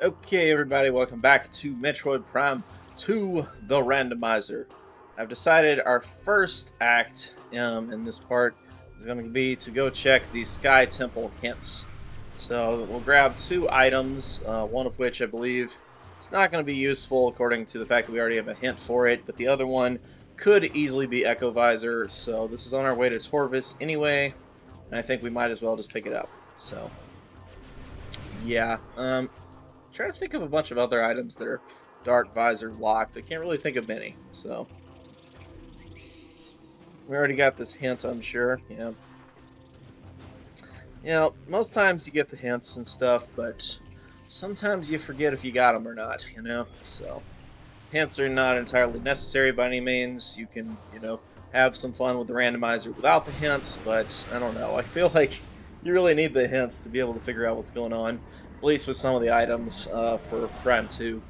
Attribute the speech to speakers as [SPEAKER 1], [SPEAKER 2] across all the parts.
[SPEAKER 1] Okay, everybody, welcome back to Metroid Prime 2, the Randomizer. I've decided our first act in this part is going to be to go check the Sky Temple hints. So we'll grab two items, one of which I believe is not going to be useful according to the fact that we already have a hint for it, but the other one could easily be Echo Visor, so this is on our way to Torvus anyway, and I think we might as well just pick it up. So, yeah, trying to think of a bunch of other items that are dark visor locked. I can't really think of many, so we already got this hint, I'm sure. Yeah. You know, most times you get the hints and stuff, but sometimes you forget if you got them or not, you know? So, hints are not entirely necessary by any means. You can, have some fun with the randomizer without the hints, but I don't know. I feel like you really need the hints to be able to figure out what's going on, at least with some of the items for Prime 2.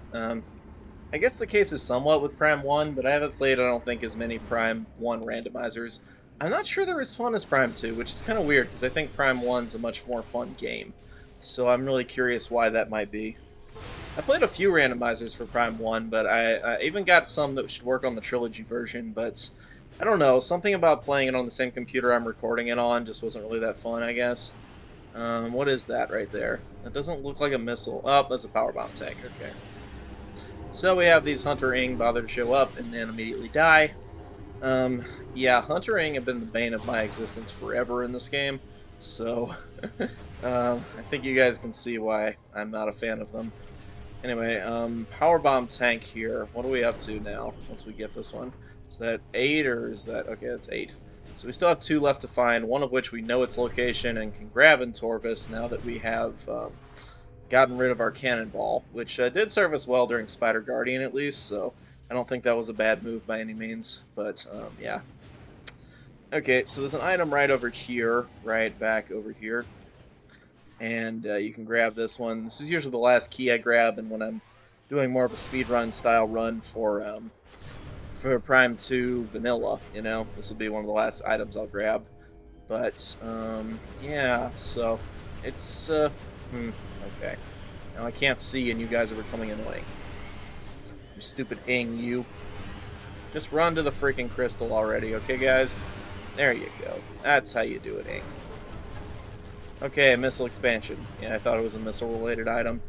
[SPEAKER 1] I guess the case is somewhat with Prime 1, but I haven't played, I don't think, as many Prime 1 randomizers. I'm not sure they're as fun as Prime 2, which is kind of weird, because I think Prime 1's a much more fun game. So I'm really curious why that might be. I played a few randomizers for Prime 1, but I even got some that should work on the Trilogy version, but I don't know, something about playing it on the same computer I'm recording it on just wasn't really that fun, I guess. What is that right there? That doesn't look like a missile. Oh, that's a Powerbomb Tank, okay. So we have these Hunter Ing bother to show up and then immediately die. Yeah, Hunter Ing have been the bane of my existence forever in this game, so I think you guys can see why I'm not a fan of them. Anyway, Powerbomb Tank here. What are we up to now once we get this one? Is that 8 or is that... Okay, that's 8. So we still have 2 left to find, one of which we know its location and can grab in Torvus now that we have gotten rid of our cannonball, which did serve us well during Spider Guardian at least, so I don't think that was a bad move by any means, but yeah. Okay, so there's an item right over here, right back over here, and you can grab this one. This is usually the last key I grab, and when I'm doing more of a speedrun style run for Prime 2 Vanilla, this will be one of the last items I'll grab. But, yeah, so, it's, okay. Now I can't see and you guys are becoming annoying. You stupid Ing, you. Just run to the freaking crystal already, okay, guys? There you go. That's how you do it, Ing. Okay, missile expansion. Yeah, I thought it was a missile-related item.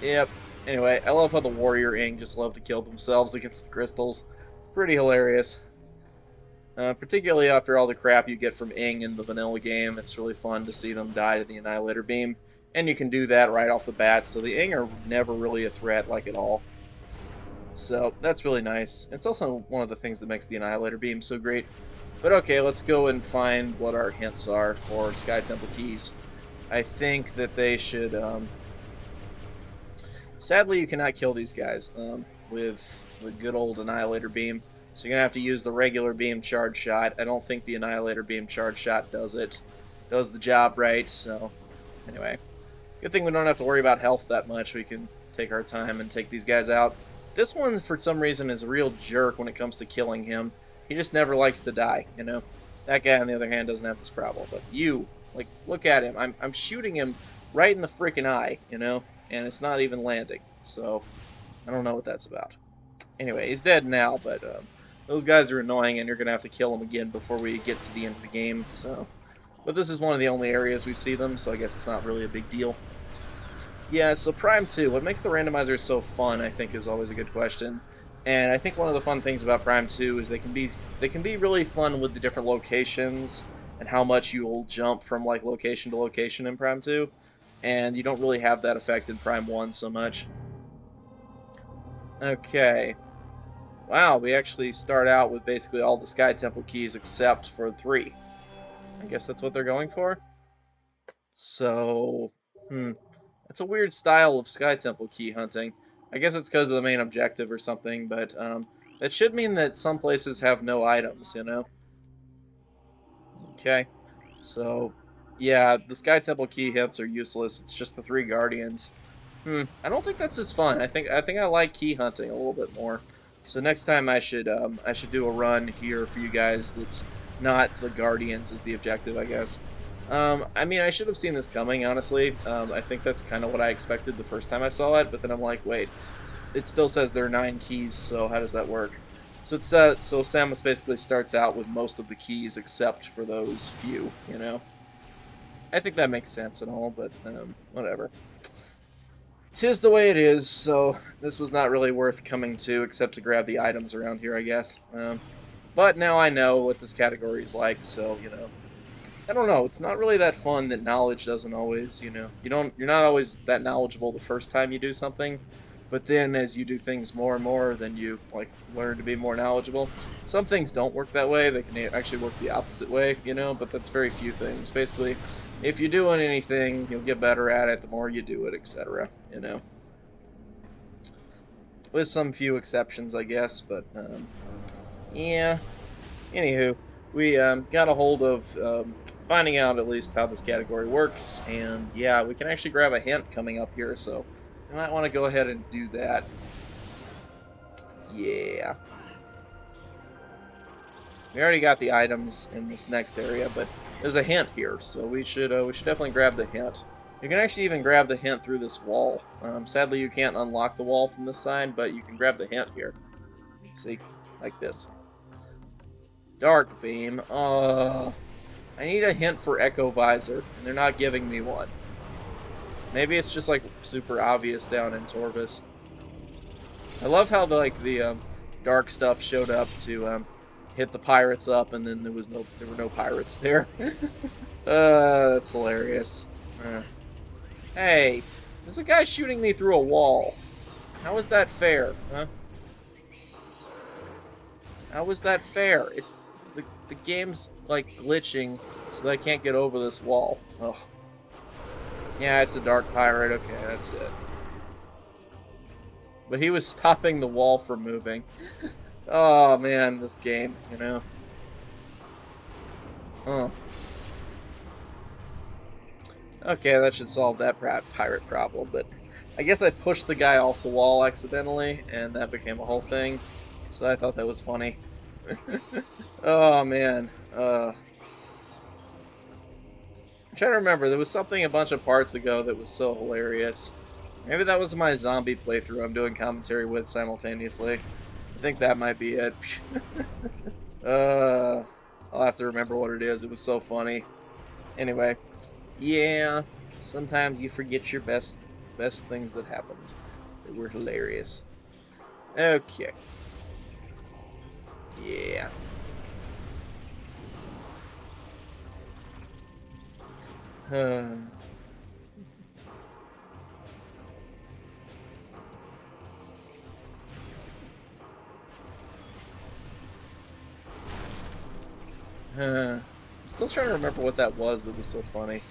[SPEAKER 1] Yep. Anyway, I love how the warrior Ing just love to kill themselves against the crystals. It's pretty hilarious. Particularly after all the crap you get from Ing in the vanilla game, it's really fun to see them die to the annihilator beam. And you can do that right off the bat, so the Ing are never really a threat, like, at all. So, that's really nice. It's also one of the things that makes the annihilator beam so great. But okay, let's go and find what our hints are for Sky Temple keys. I think that they should, Sadly, you cannot kill these guys with the good old annihilator beam. So you're going to have to use the regular beam charge shot. I don't think the annihilator beam charge shot does the job right, so anyway. Good thing we don't have to worry about health that much. We can take our time and take these guys out. This one, for some reason, is a real jerk when it comes to killing him. He just never likes to die, That guy, on the other hand, doesn't have this problem. But you, like, look at him. I'm shooting him right in the freaking eye, And it's not even landing. So, I don't know what that's about. Anyway, he's dead now, but those guys are annoying, and you're going to have to kill them again before we get to the end of the game, so... But this is one of the only areas we see them, so I guess it's not really a big deal. Yeah, so Prime 2, what makes the randomizer so fun, I think, is always a good question. And I think one of the fun things about Prime 2 is they can be really fun with the different locations and how much you'll jump from, like, location to location in Prime 2. And you don't really have that effect in Prime 1 so much. Okay. Wow, we actually start out with basically all the Sky Temple keys except for 3. I guess that's what they're going for? So, it's a weird style of Sky Temple key hunting. I guess it's because of the main objective or something, but that should mean that some places have no items, Okay, so, yeah, the Sky Temple key hints are useless. It's just the 3 guardians. I don't think that's as fun. I think I like key hunting a little bit more. So next time I should do a run here for you guys that's not the guardians as the objective, I guess. I mean, I should have seen this coming, honestly. I think that's kind of what I expected the first time I saw it, but then I'm like, wait, it still says there are 9 keys, so how does that work? So so Samus basically starts out with most of the keys except for those few, you know? I think that makes sense and all, but whatever. 'Tis the way it is, so this was not really worth coming to except to grab the items around here, I guess. But now I know what this category is like, so, you know. I don't know, it's not really that fun that knowledge doesn't always, you know, you're not always that knowledgeable the first time you do something, but then as you do things more and more, then you, like, learn to be more knowledgeable. Some things don't work that way, they can actually work the opposite way, you know, but that's very few things. Basically, if you're doing anything, you'll get better at it the more you do it, etc., you know. With some few exceptions, I guess, but, yeah. Anywho, we got a hold of finding out at least how this category works, and yeah, we can actually grab a hint coming up here, so you might want to go ahead and do that. Yeah. We already got the items in this next area, but there's a hint here, so we should definitely grab the hint. You can actually even grab the hint through this wall. Sadly, you can't unlock the wall from this side, but you can grab the hint here. See, like this. Dark Beam. I need a hint for Echo Visor, and they're not giving me one. Maybe it's just like super obvious down in Torvus. I love how the dark stuff showed up to hit the pirates up, and then there were no pirates there. That's hilarious. Hey, there's a guy shooting me through a wall. How is that fair, huh? How is that fair? It's the game's like glitching, so that I can't get over this wall. Ugh. Yeah, it's a dark pirate. Okay, that's it. But he was stopping the wall from moving. Oh man, this game, you know. Huh. Okay, that should solve that pirate problem, but I guess I pushed the guy off the wall accidentally, and that became a whole thing. So I thought that was funny. Oh man. I'm trying to remember, there was something a bunch of parts ago that was so hilarious. Maybe that was my zombie playthrough I'm doing commentary with simultaneously. I think that might be it. I'll have to remember what it is. It was so funny. Anyway, yeah, sometimes you forget your best things that happened. They were hilarious. Okay. Yeah. I'm still trying to remember what that was that was so funny.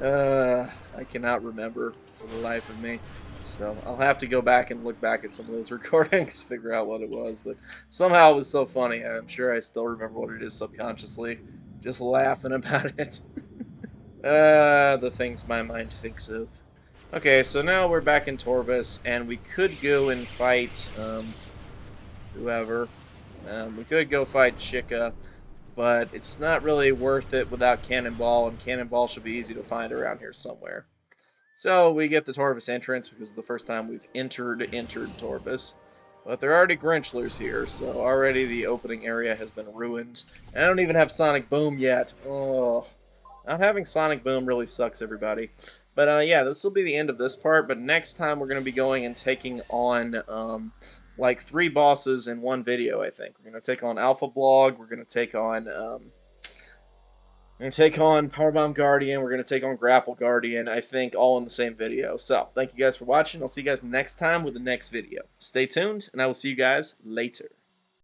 [SPEAKER 1] I cannot remember for the life of me. So I'll have to go back and look back at some of those recordings, figure out what it was. But somehow it was so funny. I'm sure I still remember what it is subconsciously, just laughing about it. The things my mind thinks of. Okay, so now we're back in Torvus, and we could go and fight whoever. We could go fight Chica, but it's not really worth it without Cannonball, and Cannonball should be easy to find around here somewhere. So we get the Torvus Entrance because it's the first time we've entered Torvus. But there are already Grinchlers here, so already the opening area has been ruined. And I don't even have Sonic Boom yet. Oh, not having Sonic Boom really sucks, everybody. But yeah, this will be the end of this part, but next time we're going to be going and taking on like 3 bosses in one video, I think. We're going to take on Alpha Blog, we're going to take on Powerbomb Guardian, we're going to take on Grapple Guardian, I think, all in the same video. So, thank you guys for watching. I'll see you guys next time with the next video. Stay tuned, and I will see you guys later.